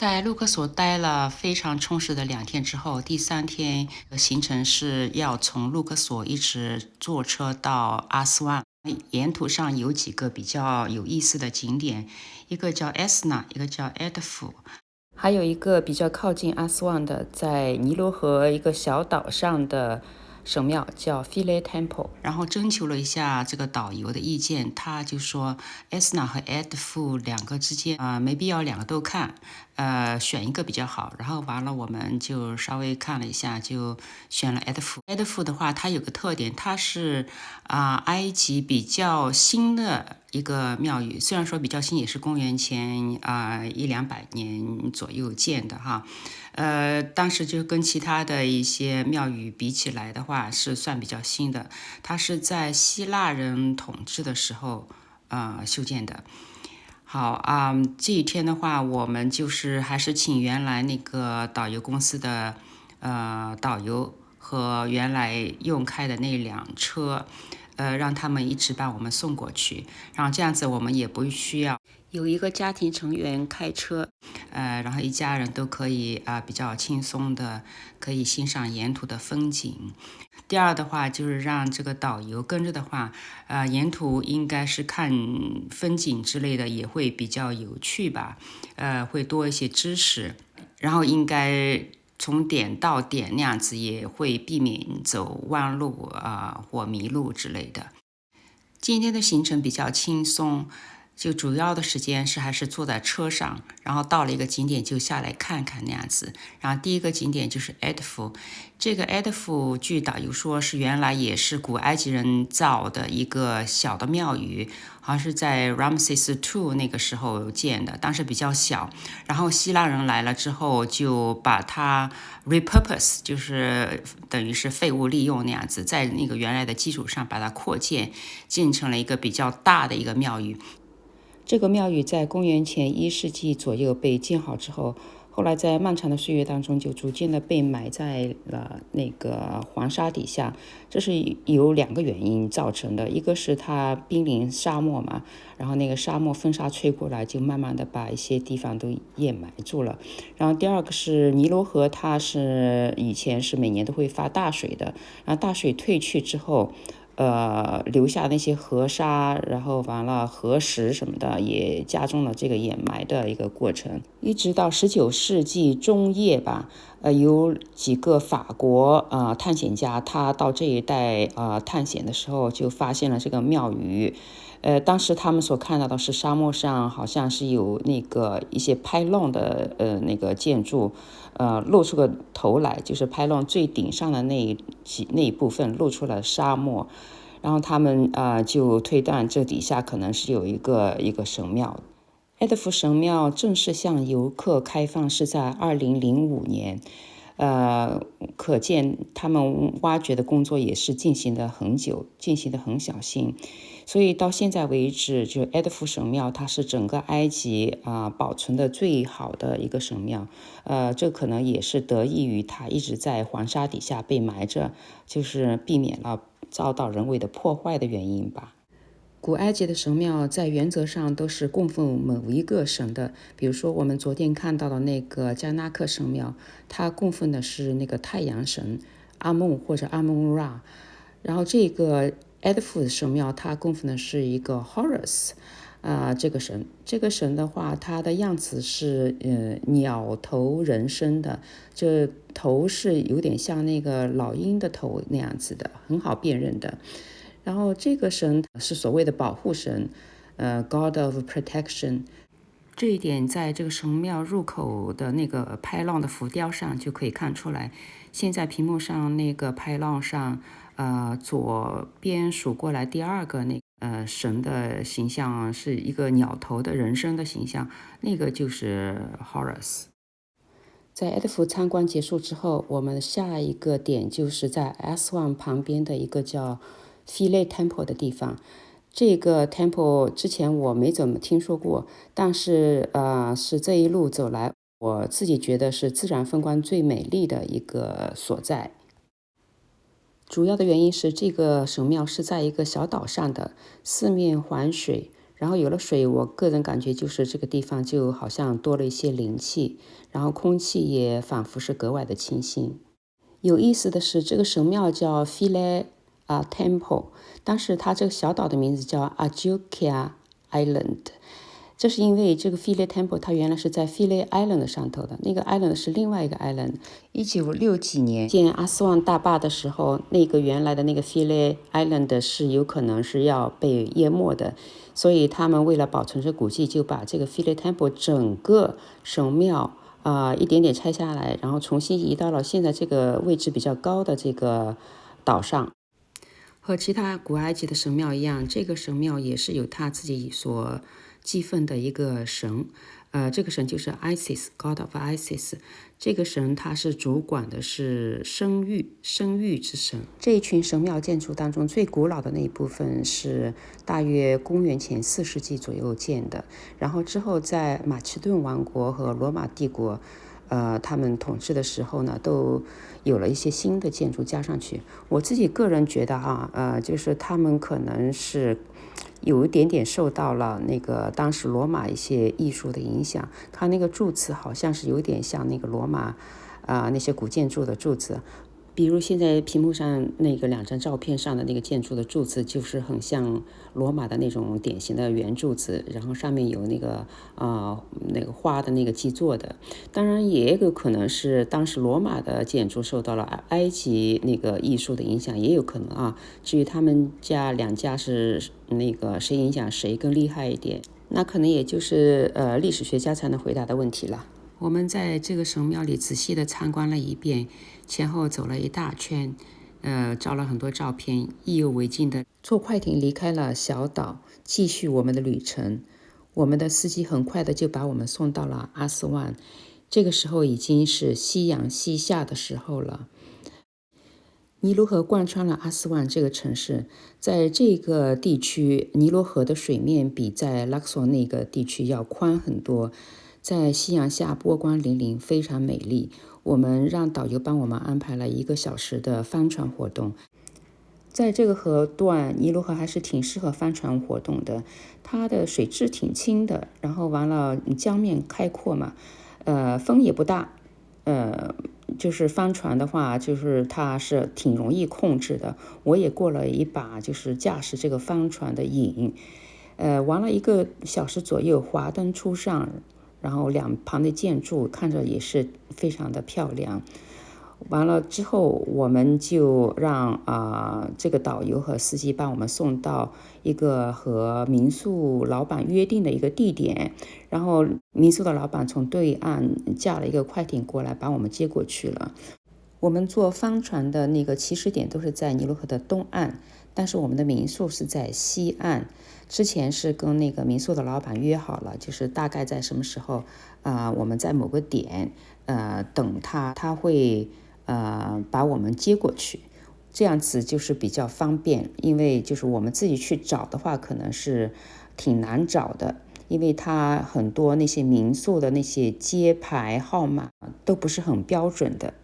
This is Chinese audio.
在卢克索待了非常充实的2天之后，第3天的行程是要从卢克索一直坐车到阿斯万。沿途上有几个比较有意思的景点，一个叫 Esna， 一个叫 Edfu， 还有一个比较靠近阿斯万的，在尼罗河一个小岛上的神庙叫 Philae Temple。然后征求了一下这个导游的意见，他就说 Esna 和 Edfu 两个之间没必要两个都看，选一个比较好。然后完了我们就稍微看了一下，就选了 Edfu。 Edfu 的话它有个特点，它是埃及比较新的一个庙宇，虽然说比较新，也是公元前100-200年左右建的哈。当时就跟其他的一些庙宇比起来的话，是算比较新的。它是在希腊人统治的时候修建的。好这一天的话，我们就是还是请原来那个导游公司的导游和原来用开的那辆车，让他们一直把我们送过去，然后这样子我们也不需要有一个家庭成员开车，然后一家人都可以比较轻松的可以欣赏沿途的风景。第二的话就是让这个导游跟着的话，沿途应该是看风景之类的也会比较有趣吧，会多一些知识，然后应该从点到点那样子，也会避免走弯路或迷路之类的。今天的行程比较轻松，就主要的时间是还是坐在车上，然后到了一个景点就下来看看那样子。然后第一个景点就是 Edfu， 这个 Edfu 据导游说是原来也是古埃及人造的一个小的庙宇，好像是在 Ramses II 那个时候建的，当时比较小，然后希腊人来了之后就把它 repurpose， 就是等于是废物利用那样子，在那个原来的基础上把它扩建成了一个比较大的一个庙宇。这个庙宇在公元前1世纪左右被建好之后，后来在漫长的岁月当中就逐渐的被埋在了那个黄沙底下。这是有2个原因造成的，一个是它濒临沙漠嘛，然后那个沙漠风沙吹过来就慢慢的把一些地方都掩埋住了。然后第二个是尼罗河，它是以前是每年都会发大水的，然后大水退去之后留下那些河沙，然后完了河石什么的，也加重了这个掩埋的一个过程。一直到19世纪中叶吧，有几个法国探险家，他到这一带探险的时候，就发现了这个庙宇。当时他们所看到的是沙漠上好像是有那个一些pylon的那个建筑，露出个头来，就是pylon最顶上的那一部分露出了沙漠，然后他们就推断这底下可能是有一个神庙。埃德福神庙正式向游客开放是在2005年，可见他们挖掘的工作也是进行的很久，进行的很小心，所以到现在为止，就埃德福神庙它是整个埃及保存的最好的一个神庙，这可能也是得益于它一直在黄沙底下被埋着，就是避免了遭到人为的破坏的原因吧。古埃及的神庙在原则上都是供奉某一个神的，比如说我们昨天看到的那个加纳克神庙，它供奉的是那个太阳神阿梦或者阿梦拉，然后这个埃德夫神庙它供奉的是一个 Horus，这个神的话，它的样子是鸟头人身的，这头是有点像那个老鹰的头那样子的，很好辨认的。然后这个神是所谓的保护神，God of Protection。这一点在这个神庙入口的那个pylon的浮雕上就可以看出来。现在屏幕上那个pylon上，左边数过来第2个神的形象是一个鸟头的人身的形象，那个就是 Horus。在埃德福参观结束之后，我们下一个点就是在 Aswan 旁边的一个叫 Philae Temple 的地方。这个 temple 之前我没怎么听说过，但是是这一路走来，我自己觉得是自然风光最美丽的一个所在。主要的原因是这个神庙是在一个小岛上的，四面环水，然后有了水，我个人感觉就是这个地方就好像多了一些灵气，然后空气也仿佛是格外的清新。有意思的是，这个神庙叫 Philae Temple， 当时它这个小岛的名字叫 Ajukia Island， 这是因为这个 Philae Temple 它原来是在 Philae Island 上头的，那个 island 是另外一个 island。1960几年建阿斯旺大坝的时候，那个原来的那个 Philae Island 是有可能是要被淹没的，所以他们为了保存这古迹，就把这个 Philae Temple 整个神庙一点点拆下来，然后重新移到了现在这个位置比较高的这个岛上。和其他古埃及的神庙一样，这个神庙也是有他自己所祭奉的一个神，这个神就是 Isis，God of Isis。这个神他是主管的是生育之神。这一群神庙建筑当中，最古老的那一部分是大约公元前4世纪左右建的，然后之后在马其顿王国和罗马帝国他们统治的时候呢，都有了一些新的建筑加上去。我自己个人觉得就是他们可能是有一点点受到了那个当时罗马一些艺术的影响，它那个柱子好像是有点像那个罗马那些古建筑的柱子。比如现在屏幕上那个2张照片上的那个建筑的柱子，就是很像罗马的那种典型的圆柱子，然后上面有那个花的那个基座的。当然也有可能是当时罗马的建筑受到了埃及那个艺术的影响，也有可能至于他们两家是那个谁影响谁更厉害一点，那可能也就是历史学家才能回答的问题了。我们在这个神庙里仔细的参观了一遍，前后走了一大圈，照了很多照片，意犹未尽的坐快艇离开了小岛，继续我们的旅程。我们的司机很快的就把我们送到了阿斯万，这个时候已经是夕阳西下的时候了。尼罗河贯穿了阿斯万这个城市，在这个地区，尼罗河的水面比在拉克索那个地区要宽很多，在夕阳下波光粼粼，非常美丽。我们让导游帮我们安排了1个小时的帆船活动。在这个河段，尼罗河还是挺适合帆船活动的，它的水质挺清的，然后完了江面开阔嘛，风也不大，就是帆船的话，就是它是挺容易控制的。我也过了一把就是驾驶这个帆船的瘾，玩了1个小时左右，华灯初上，然后两旁的建筑看着也是非常的漂亮。完了之后，我们就让这个导游和司机把我们送到一个和民宿老板约定的一个地点，然后民宿的老板从对岸驾了一个快艇过来把我们接过去了。我们坐帆船的那个起始点都是在尼罗河的东岸，但是我们的民宿是在西岸。之前是跟那个民宿的老板约好了，就是大概在什么时候我们在某个点等他会把我们接过去，这样子就是比较方便。因为就是我们自己去找的话可能是挺难找的，因为它很多那些民宿的那些街牌号码都不是很标准的。